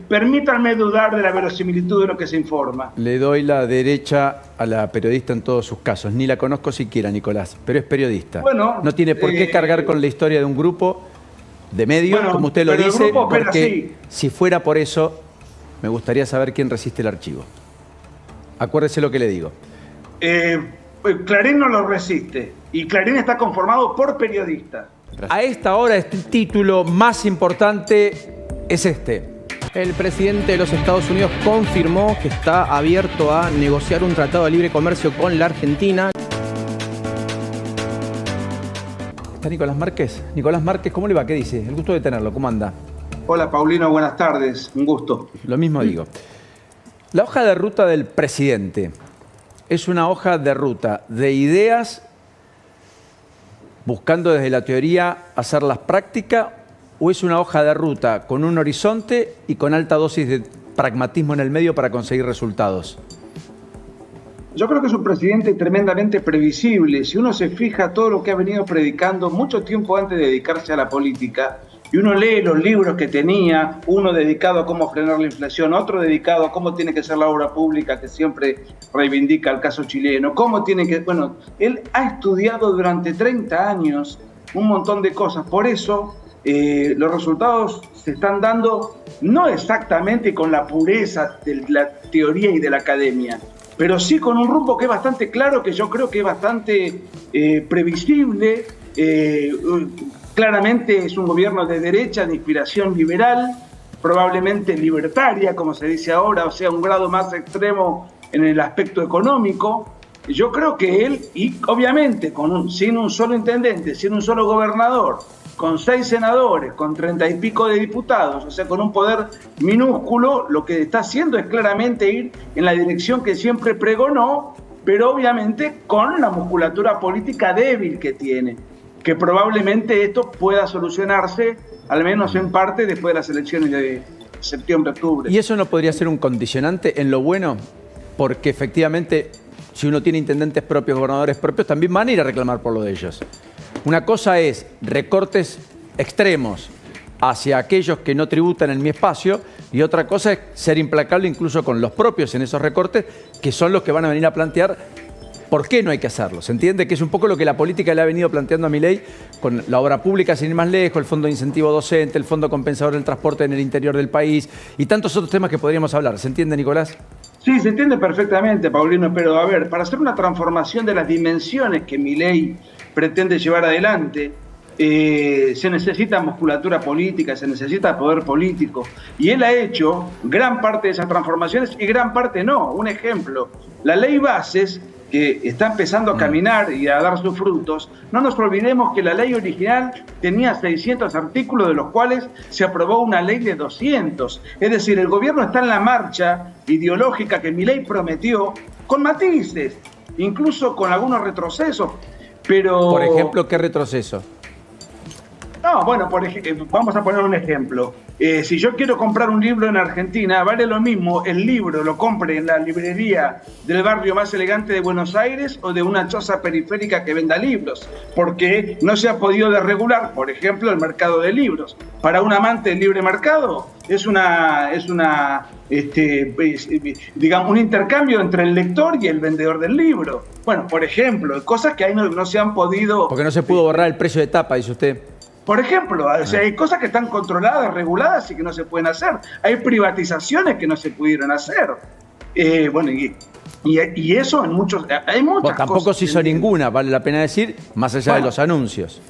Permítanme dudar de la verosimilitud de lo que se informa. Le doy la derecha a la periodista en todos sus casos. Ni la conozco siquiera, Nicolás, pero es periodista. Bueno, no tiene por qué cargar con la historia de un grupo de medios, como usted lo dice, porque si fuera por eso, me gustaría saber quién resiste el archivo. Acuérdese lo que le digo. Clarín no lo resiste, y Clarín está conformado por periodistas. A esta hora, el título más importante es este. El presidente de los Estados Unidos confirmó que está abierto a negociar un tratado de libre comercio con la Argentina. ¿Está Nicolás Márquez? Nicolás Márquez, ¿cómo le va? ¿Qué dice? El gusto de tenerlo, ¿cómo anda? Hola, Paulino, buenas tardes, un gusto. Lo mismo digo. La hoja de ruta del presidente es una hoja de ruta de ideas buscando desde la teoría hacerlas prácticas, o es una hoja de ruta con un horizonte y con alta dosis de pragmatismo en el medio para conseguir resultados? Yo creo que es un presidente tremendamente previsible. Si uno se fija todo lo que ha venido predicando mucho tiempo antes de dedicarse a la política, y uno lee los libros que tenía, uno dedicado a cómo frenar la inflación, otro dedicado a cómo tiene que ser la obra pública, que siempre reivindica el caso chileno, cómo tiene que... Bueno, él ha estudiado durante 30 años un montón de cosas. Por eso los resultados se están dando no exactamente con la pureza de la teoría y de la academia, pero sí con un rumbo que es bastante claro, que yo creo que es bastante previsible. Claramente es un gobierno de derecha, de inspiración liberal, probablemente libertaria, como se dice ahora, o sea, un grado más extremo en el aspecto económico. Yo creo que él, y obviamente sin un solo intendente, sin un solo gobernador, con 6 senadores, con 30 y pico de diputados, o sea, con un poder minúsculo, lo que está haciendo es claramente ir en la dirección que siempre pregonó, pero obviamente con la musculatura política débil que tiene, que probablemente esto pueda solucionarse, al menos en parte, después de las elecciones de septiembre-octubre. ¿Y eso no podría ser un condicionante en lo bueno? Porque efectivamente, si uno tiene intendentes propios, gobernadores propios, también van a ir a reclamar por lo de ellos. Una cosa es recortes extremos hacia aquellos que no tributan en mi espacio, y otra cosa es ser implacable incluso con los propios en esos recortes, que son los que van a venir a plantear por qué no hay que hacerlo. ¿Se entiende? Que es un poco lo que la política le ha venido planteando a Milei con la obra pública, sin ir más lejos, el fondo de incentivo docente, el fondo compensador del transporte en el interior del país y tantos otros temas que podríamos hablar. ¿Se entiende, Nicolás? Sí, se entiende perfectamente, Paulino, pero a ver, para hacer una transformación de las dimensiones que Milei pretende llevar adelante, se necesita musculatura política, se necesita poder político, y él ha hecho gran parte de esas transformaciones y gran parte no. Un ejemplo, la ley Bases, que está empezando a caminar y a dar sus frutos. No nos olvidemos que la ley original tenía 600 artículos, de los cuales se aprobó una ley de 200. Es decir, el gobierno está en la marcha ideológica que Milei prometió, con matices, incluso con algunos retrocesos. Pero... Por ejemplo, ¿qué retroceso? No, bueno, vamos a poner un ejemplo. Si yo quiero comprar un libro en Argentina, vale lo mismo el libro lo compre en la librería del barrio más elegante de Buenos Aires o de una choza periférica que venda libros, porque no se ha podido desregular, por ejemplo, el mercado de libros. Para un amante del libre mercado es digamos, un intercambio entre el lector y el vendedor del libro. Bueno, por ejemplo, cosas que ahí no se han podido... Porque no se pudo borrar el precio de tapa, dice usted. Por ejemplo, o sea, hay cosas que están controladas, reguladas y que no se pueden hacer. Hay privatizaciones que no se pudieron hacer. Bueno, y eso en muchos... Hay muchas cosas. Tampoco se hizo ninguna, vale la pena decir, más allá de los anuncios.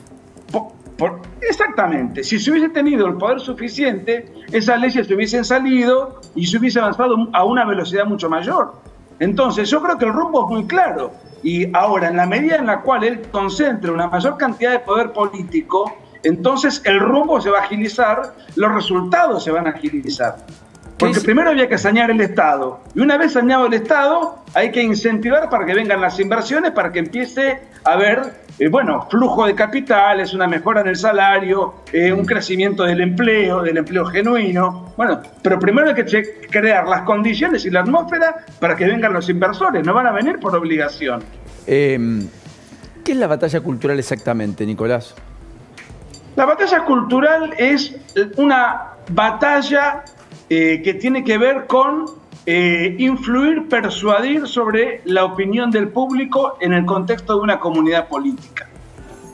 Exactamente. Si se hubiese tenido el poder suficiente, esas leyes se hubiesen salido y se hubiese avanzado a una velocidad mucho mayor. Entonces, yo creo que el rumbo es muy claro. Y ahora, en la medida en la cual él concentre una mayor cantidad de poder político, entonces el rumbo se va a agilizar, los resultados se van a agilizar. Porque primero había que sanear el Estado. Y una vez saneado el Estado, hay que incentivar para que vengan las inversiones, para que empiece a haber, flujo de capitales, una mejora en el salario, un crecimiento del empleo genuino. Bueno, pero primero hay que crear las condiciones y la atmósfera para que vengan los inversores. No van a venir por obligación. ¿Qué es la batalla cultural exactamente, Nicolás? La batalla cultural es una batalla que tiene que ver con influir, persuadir sobre la opinión del público en el contexto de una comunidad política.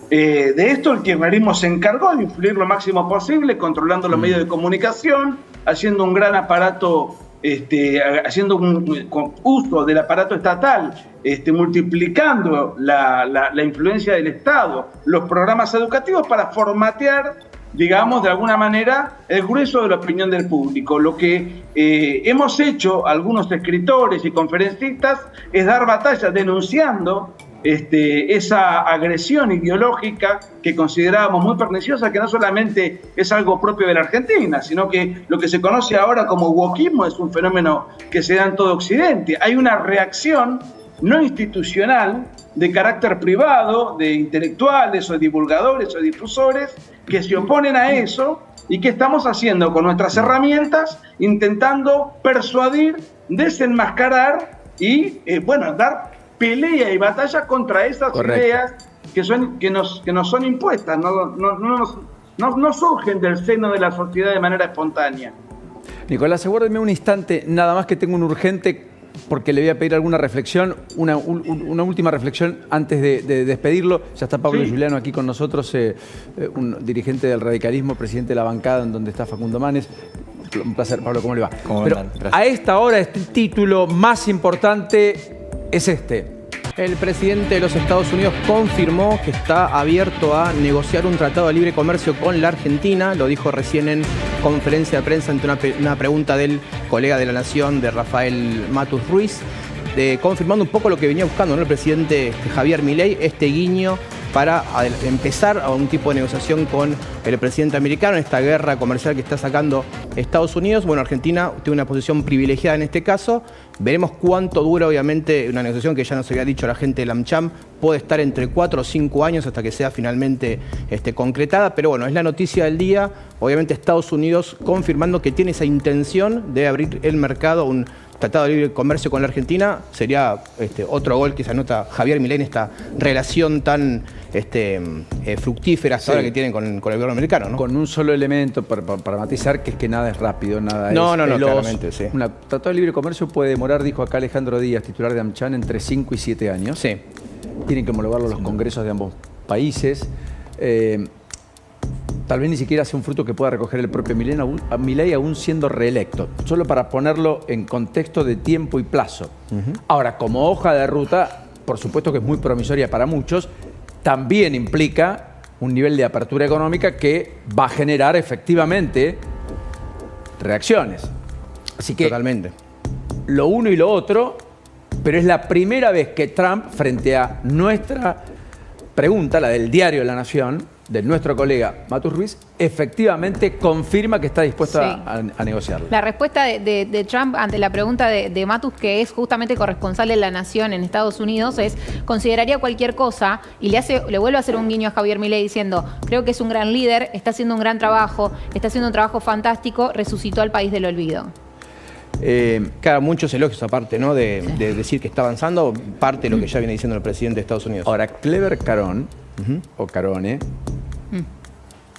De esto el kirchnerismo se encargó de influir lo máximo posible, controlando los medios de comunicación, haciendo un gran aparato, haciendo un uso del aparato estatal, multiplicando la influencia del Estado, los programas educativos para formatear, digamos, de alguna manera, el grueso de la opinión del público. Lo que hemos hecho algunos escritores y conferencistas es dar batalla denunciando esa agresión ideológica que considerábamos muy perniciosa, que no solamente es algo propio de la Argentina, sino que lo que se conoce ahora como wokismo es un fenómeno que se da en todo Occidente. Hay una reacción no institucional de carácter privado, de intelectuales o divulgadores o difusores que se oponen a eso, y que estamos haciendo con nuestras herramientas, intentando persuadir, desenmascarar y, dar pelea y batalla contra esas ideas que nos son impuestas, no surgen del seno de la sociedad de manera espontánea. Nicolás, aguárdeme un instante, nada más que tengo un urgente, porque le voy a pedir alguna reflexión, una última reflexión antes de despedirlo. Ya está Pablo Giuliano aquí con nosotros, un dirigente del radicalismo, presidente de la bancada en donde está Facundo Manes. Un placer, Pablo, ¿cómo le va? Pero a esta hora, este título más importante es este. El presidente de los Estados Unidos confirmó que está abierto a negociar un tratado de libre comercio con la Argentina. Lo dijo recién en conferencia de prensa ante una pregunta del colega de La Nación, de Rafael Matus Ruiz, confirmando un poco lo que venía buscando, ¿no?, el presidente Javier Milei, este guiño para empezar a un tipo de negociación con el presidente americano en esta guerra comercial que está sacando Estados Unidos. Bueno, Argentina tiene una posición privilegiada en este caso. Veremos cuánto dura, obviamente, una negociación que ya nos había dicho la gente de la AmCham, puede estar entre 4 o 5 años hasta que sea finalmente concretada. Pero bueno, es la noticia del día. Obviamente Estados Unidos confirmando que tiene esa intención de abrir el mercado, un tratado de libre comercio con la Argentina. Sería otro gol que se anota Javier Milei en esta relación tan fructífera hasta ahora que tienen con el gobierno americano, ¿no? Con un solo elemento para matizar, que es que nada es rápido, nada es veloz. Claramente, sí. Un tratado de libre comercio puede demorar, dijo acá Alejandro Díaz, titular de AmCham, entre 5 y 7 años. Sí. Tienen que homologarlo los congresos de ambos países. Tal vez ni siquiera sea un fruto que pueda recoger el propio Milei aún siendo reelecto, solo para ponerlo en contexto de tiempo y plazo. Ahora, como hoja de ruta, por supuesto que es muy promisoria para muchos, también implica un nivel de apertura económica que va a generar efectivamente reacciones. Así que totalmente lo uno y lo otro, pero es la primera vez que Trump, frente a nuestra pregunta, la del diario La Nación, de nuestro colega Matus Ruiz, efectivamente confirma que está dispuesto a negociarlo. La respuesta de Trump ante la pregunta de Matus, que es justamente corresponsal de La Nación en Estados Unidos, es: consideraría cualquier cosa, y le vuelve a hacer un guiño a Javier Milei diciendo: creo que es un gran líder, está haciendo un gran trabajo, está haciendo un trabajo fantástico, resucitó al país del olvido. Claro, muchos elogios aparte, ¿no?, de decir que está avanzando, parte de lo que ya viene diciendo el presidente de Estados Unidos. Ahora, Clever Caron, o Carone,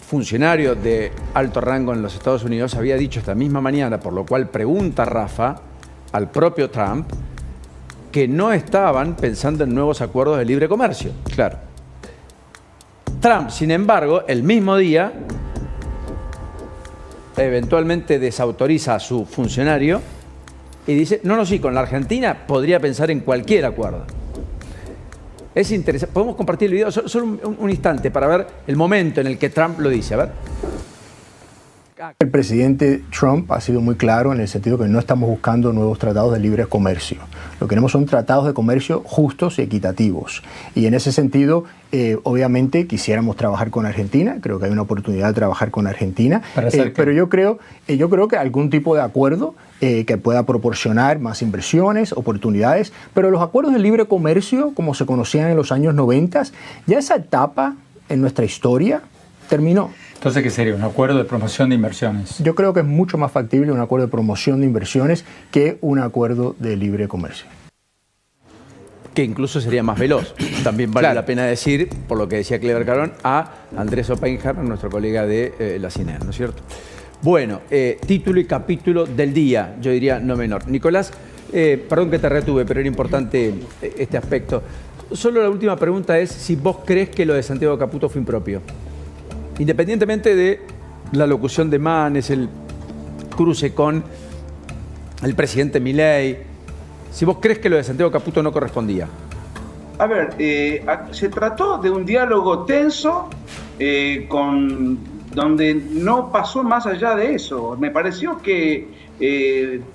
funcionario de alto rango en los Estados Unidos, había dicho esta misma mañana, por lo cual pregunta Rafa al propio Trump, que no estaban pensando en nuevos acuerdos de libre comercio. Claro. Trump, sin embargo, el mismo día, eventualmente desautoriza a su funcionario y dice: no, sí, con la Argentina podría pensar en cualquier acuerdo. Es interesante. Podemos compartir el video solo un instante para ver el momento en el que Trump lo dice. A ver. El presidente Trump ha sido muy claro en el sentido que no estamos buscando nuevos tratados de libre comercio. Lo que queremos son tratados de comercio justos y equitativos. Y en ese sentido, obviamente quisiéramos trabajar con Argentina. Creo que hay una oportunidad de trabajar con Argentina. Pero yo creo que algún tipo de acuerdo que pueda proporcionar más inversiones, oportunidades. Pero los acuerdos de libre comercio, como se conocían en los años 90, ya esa etapa en nuestra historia terminó. Entonces, ¿qué sería? ¿Un acuerdo de promoción de inversiones? Yo creo que es mucho más factible un acuerdo de promoción de inversiones que un acuerdo de libre comercio. Que incluso sería más veloz. También vale la pena decir, por lo que decía Clever Caron, a Andrés Oppenheimer, nuestro colega de la CINER, ¿no es cierto? Bueno, título y capítulo del día, yo diría no menor. Nicolás, perdón que te retuve, pero era importante este aspecto. Solo la última pregunta es si vos crees que lo de Santiago Caputo fue impropio. Independientemente de la locución de Manes, el cruce con el presidente Milei, si vos crees que lo de Santiago Caputo no correspondía. A ver, se trató de un diálogo tenso donde no pasó más allá de eso. Me pareció que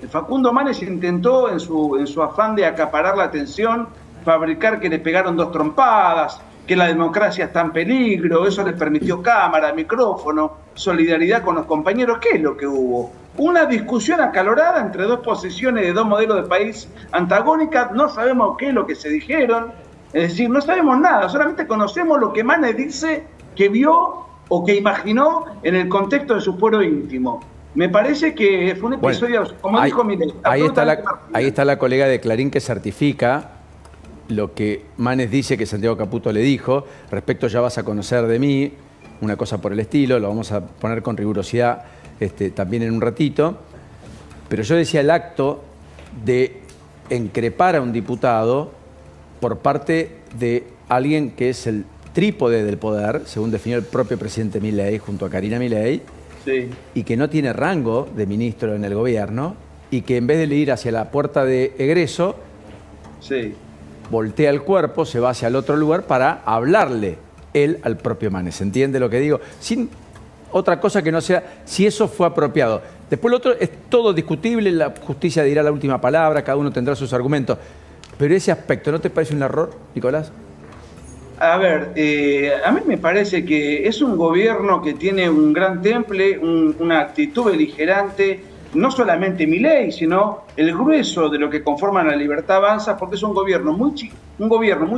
Facundo Manes intentó, en su afán de acaparar la atención, fabricar que le pegaron 2 trompadas, que la democracia está en peligro, eso les permitió cámara, micrófono, solidaridad con los compañeros. ¿Qué es lo que hubo? Una discusión acalorada entre 2 posiciones de 2 modelos de país antagónicas. No sabemos qué es lo que se dijeron, es decir, no sabemos nada, solamente conocemos lo que Manes dice que vio o que imaginó en el contexto de su fuero íntimo. Me parece que fue un episodio, bueno, como dijo Milei. Ahí está la colega de Clarín que certifica lo que Manes dice que Santiago Caputo le dijo. Respecto, ya vas a conocer de mí, una cosa por el estilo, lo vamos a poner con rigurosidad también en un ratito. Pero yo decía el acto de increpar a un diputado por parte de alguien que es el trípode del poder, según definió el propio presidente Milei junto a Karina Milei, sí, y que no tiene rango de ministro en el gobierno, y que en vez de ir hacia la puerta de egreso, sí, voltea el cuerpo, se va hacia el otro lugar para hablarle él al propio Manes. ¿Se entiende lo que digo? Sin otra cosa que no sea si eso fue apropiado. Después lo otro es todo discutible, la justicia dirá la última palabra, cada uno tendrá sus argumentos. Pero ese aspecto, ¿no te parece un error, Nicolás? A ver, a mí me parece que es un gobierno que tiene un gran temple, una actitud beligerante, no solamente Milei, sino el grueso de lo que conforman La Libertad Avanza, porque es un gobierno muy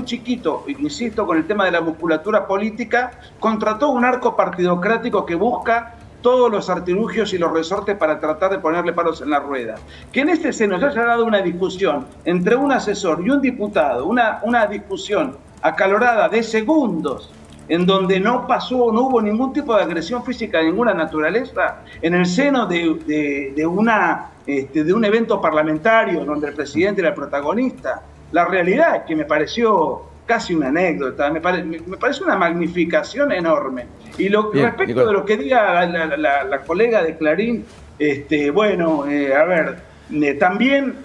chiquito, insisto, con el tema de la musculatura política, contrató un arco partidocrático que busca todos los artilugios y los resortes para tratar de ponerle palos en la rueda. Que en este seno se haya dado una discusión entre un asesor y un diputado, una discusión acalorada de segundos, en donde no hubo ningún tipo de agresión física de ninguna naturaleza, en el seno de un evento parlamentario donde el presidente era el protagonista. La realidad es que me pareció casi una anécdota, me parece una magnificación enorme. Y respecto Nicolás, de lo que diga la colega de Clarín, bueno, a ver, también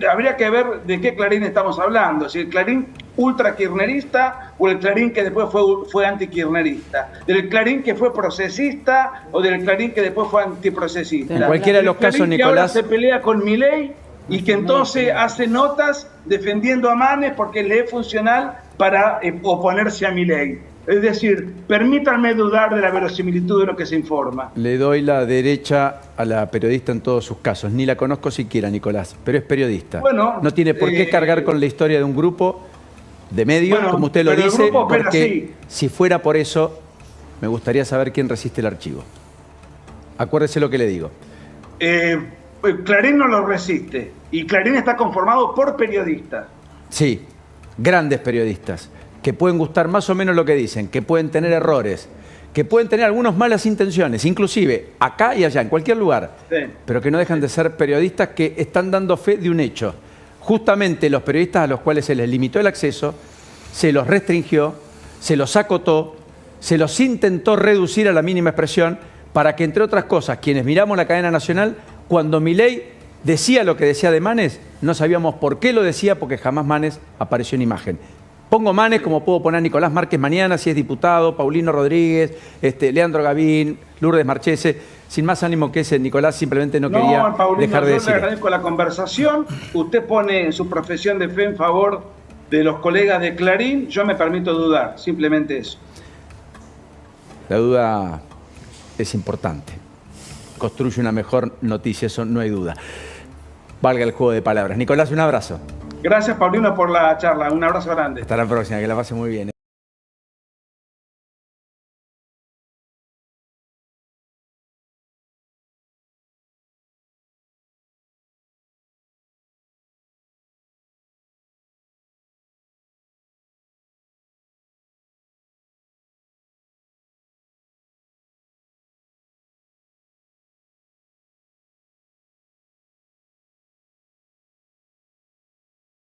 habría que ver de qué Clarín estamos hablando, si el Clarín ultra-kirchnerista o el Clarín que después fue anti-kirchnerista, del Clarín que fue procesista o del Clarín que después fue antiprocesista. En cualquiera de los casos, Nicolás, que ahora se pelea con Milei y que entonces hace notas defendiendo a Manes porque le es funcional para oponerse a Milei. Es decir, permítanme dudar de la verosimilitud de lo que se informa. Le doy la derecha a la periodista en todos sus casos. Ni la conozco siquiera, Nicolás, pero es periodista. Bueno, no tiene por qué cargar con la historia de un grupo de medios, bueno, como usted lo dice, porque si fuera por eso, me gustaría saber quién resiste el archivo. Acuérdese lo que le digo. Clarín no lo resiste, y Clarín está conformado por periodistas. Sí, grandes periodistas, que pueden gustar más o menos lo que dicen, que pueden tener errores, que pueden tener algunas malas intenciones, inclusive acá y allá, en cualquier lugar, sí, pero que no dejan de ser periodistas que están dando fe de un hecho. Justamente los periodistas a los cuales se les limitó el acceso, se los restringió, se los acotó, se los intentó reducir a la mínima expresión para que, entre otras cosas, quienes miramos la cadena nacional, cuando Milei decía lo que decía de Manes, no sabíamos por qué lo decía, porque jamás Manes apareció en imagen. Pongo Manes como puedo poner a Nicolás Márquez mañana, si es diputado, Paulino Rodríguez, Leandro Gavín, Lourdes Marchese. Sin más ánimo que ese, Nicolás, simplemente no quería dejar de decir. Yo le agradezco la conversación. Usted pone su profesión de fe en favor de los colegas de Clarín. Yo me permito dudar, simplemente eso. La duda es importante. Construye una mejor noticia, eso no hay duda. Valga el juego de palabras. Nicolás, un abrazo. Gracias, Paulino, por la charla. Un abrazo grande. Hasta la próxima, que la pase muy bien.